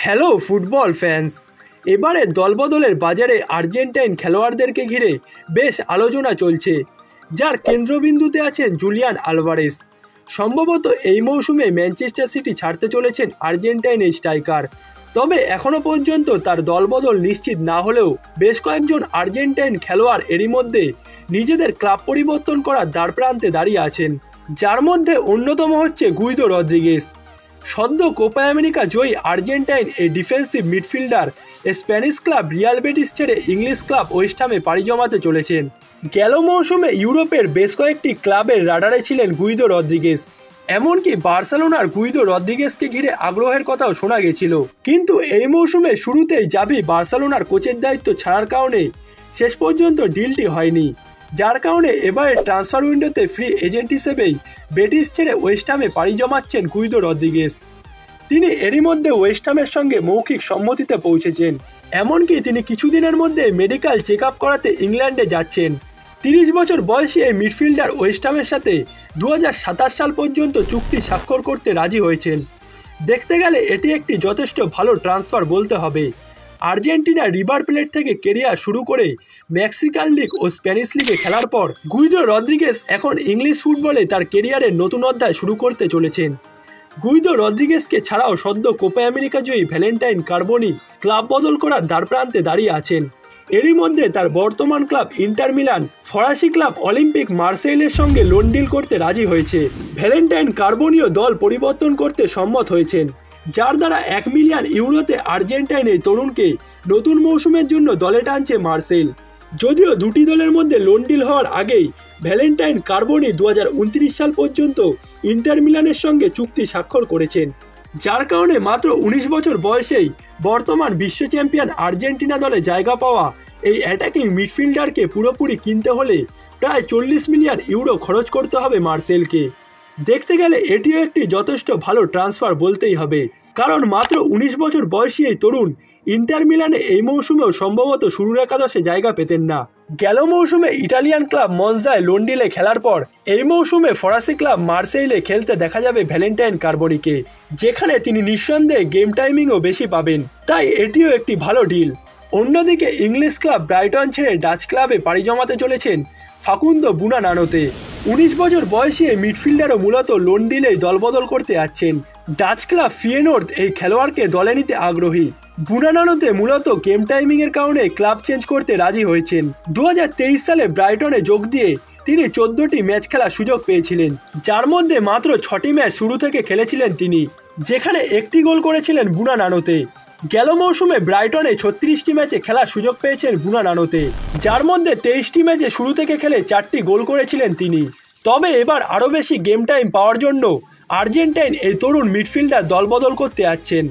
Hello football fans. এবারে দলবদলের বাজারে Argentine খেলোয়াড়দেরকে ঘিরে বেশ আলোচনা চলছে, যার কেন্দ্রবিন্দুতে আছেন জুলিয়ান আলভারেস। সম্ভবত এই মৌসুমে ম্যানচেস্টার সিটি ছাড়তে চলেছেন আর্জেন্টাইন এই স্ট্রাইকার। তবে এখনও পর্যন্ত তার দলবদল নিশ্চিত না হলেও বেশ কয়েকজন আর্জেন্টাইন খেলোয়াড় এরই মধ্যে নিজেদের ক্লাব পরিবর্তন করার দ্বারপ্রান্তে দাঁড়িয়ে আছেন, যার মধ্যে অন্যতম হচ্ছে গুইদো রদ্রিগেস। সদ্য কোপা আমেরিকা জয়ী আর্জেন্টাইন এই defensive midfielder Spanish club Real Betis ছেড়ে ইংলিশ ক্লাব ওয়েস্ট হামে পাড়ি জমাতে চলেছেন। গেল মৌসুমে ইউরোপের বেশ কয়েকটি ক্লাবের রাডারে ছিলেন গুইদো রদ্রিগেস। এমনকি বার্সেলোনার গুইদো রদ্রিগেসকে ঘিরে আগ্রহের কথাও শোনা গেছিল, কিন্তু এই মৌসুমের শুরুতেই জাভি বার্সেলোনার কোচের দায়িত্ব ছাড়ার কারণে শেষ পর্যন্ত ডিলটি হয়নি, যার কারণে এবারে ট্রান্সফার উইন্ডোতে ফ্রি এজেন্ট হিসেবেই বেটিস ছেড়ে ওয়েস্ট হামে পাড়ি জমাচ্ছেন গুইদো রদ্রিগেস। তিনি এরই মধ্যে ওয়েস্ট হামের সঙ্গে মৌখিক সম্মতিতে পৌঁছেছেন। এমনকি তিনি কিছুদিনের মধ্যে মেডিকেল চেক আপ করাতে ইংল্যান্ডে যাচ্ছেন। 30 বছর বয়সী এই মিডফিল্ডার ওয়েস্ট হামের সাথে 2027 সাল পর্যন্ত চুক্তি স্বাক্ষর করতে রাজি হয়েছেন। দেখতে গেলে এটি একটি যথেষ্ট ভালো ট্রান্সফার বলতে হবে। আর্জেন্টিনা রিভার প্লেট থেকে কেরিয়ার শুরু করে মেক্সিকান লিগ ও স্প্যানিশ লিগে খেলার পর গুইদো রদ্রিগেস এখন ইংলিশ ফুটবলে তার কেরিয়ারের নতুন অধ্যায় শুরু করতে চলেছেন। গুইদো রদ্রিগেসকে ছাড়াও সদ্য কোপা আমেরিকা জয়ী ভ্যালেন্টাইন কার্বনি ক্লাব বদল করার দ্বারপ্রান্তে দাঁড়িয়ে আছেন। এরই মধ্যে তার বর্তমান ক্লাব ইন্টার মিলান ফরাসি ক্লাব অলিম্পিক মার্সেইলের সঙ্গে লোন ডিল করতে রাজি হয়েছে। ভ্যালেন্টাইন কার্বনিও দল পরিবর্তন করতে সম্মত হয়েছেন, যার দ্বারা 1 মিলিয়ন ইউরোতে আর্জেন্টাইন এই তরুণকে নতুন মৌসুমের জন্য দলে টানছে মার্সেইল। যদিও দুটি দলের মধ্যে লোন ডিল হওয়ার আগেই ভ্যালেন্টাইন কার্বনি 2029 সাল পর্যন্ত ইন্টার মিলানের সঙ্গে চুক্তি স্বাক্ষর করেছেন, যার কারণে মাত্র 19 বছর বয়সেই বর্তমান বিশ্ব চ্যাম্পিয়ন আর্জেন্টিনা দলে জায়গা পাওয়া এই অ্যাটাকিং মিডফিল্ডারকে পুরোপুরি কিনতে হলে প্রায় 40 মিলিয়ন ইউরো খরচ করতে হবে মার্সেইলকে। দেখতে গেলে এটিও একটি যথেষ্ট ভালো ট্রান্সফার বলতেই হবে, কারণ মাত্র 19 বছর বয়সী এই তরুণ ইন্টার মিলানে এই মৌসুমেও সম্ভবত শুরুর একাদশে জায়গা পেতেন না। গেল মৌসুমে ইটালিয়ান ক্লাব মনজায় লোন ডিলে খেলার পর এই মৌসুমে ফরাসি ক্লাব মার্সেইলে খেলতে দেখা যাবে ভ্যালেন্টাইন কার্বনিকে, যেখানে তিনি নিঃসন্দেহে গেম টাইমিংও বেশি পাবেন, তাই এটিও একটি ভালো ডিল। অন্যদিকে ইংলিশ ক্লাব ব্রাইটন ছেড়ে ডাচ ক্লাবে পাড়ি জমাতে চলেছেন ফাকুন্দো বুনানানোতে। 19 বছর বয়সী এই মিডফিল্ডারও মূলত লোন ডিলেই দলবদল করতে যাচ্ছেন। ডাচ ক্লাব ফিয়েনোর্ড এই খেলোয়াড়কে দলে নিতে আগ্রহী। বুনানানোতে মূলত গেম টাইমিংয়ের কারণে ক্লাব চেঞ্জ করতে রাজি হয়েছেন। 2023 সালে ব্রাইটনে যোগ দিয়ে তিনি 14টি ম্যাচ খেলার সুযোগ পেয়েছিলেন, যার মধ্যে মাত্র 6টি ম্যাচ শুরু থেকে খেলেছিলেন তিনি, যেখানে একটি গোল করেছিলেন বুনানানোতে। গেল মৌসুমে ব্রাইটনে 36টি ম্যাচে খেলার সুযোগ পেয়েছেন বুনানানোতে, যার মধ্যে 23টি ম্যাচে শুরু থেকে খেলে 4টি গোল করেছিলেন তিনি। তবে এবার আরও বেশি গেম টাইম পাওয়ার জন্য আর্জেন্টাইন এই তরুণ মিডফিল্ডার দলবদল করতে যাচ্ছেন।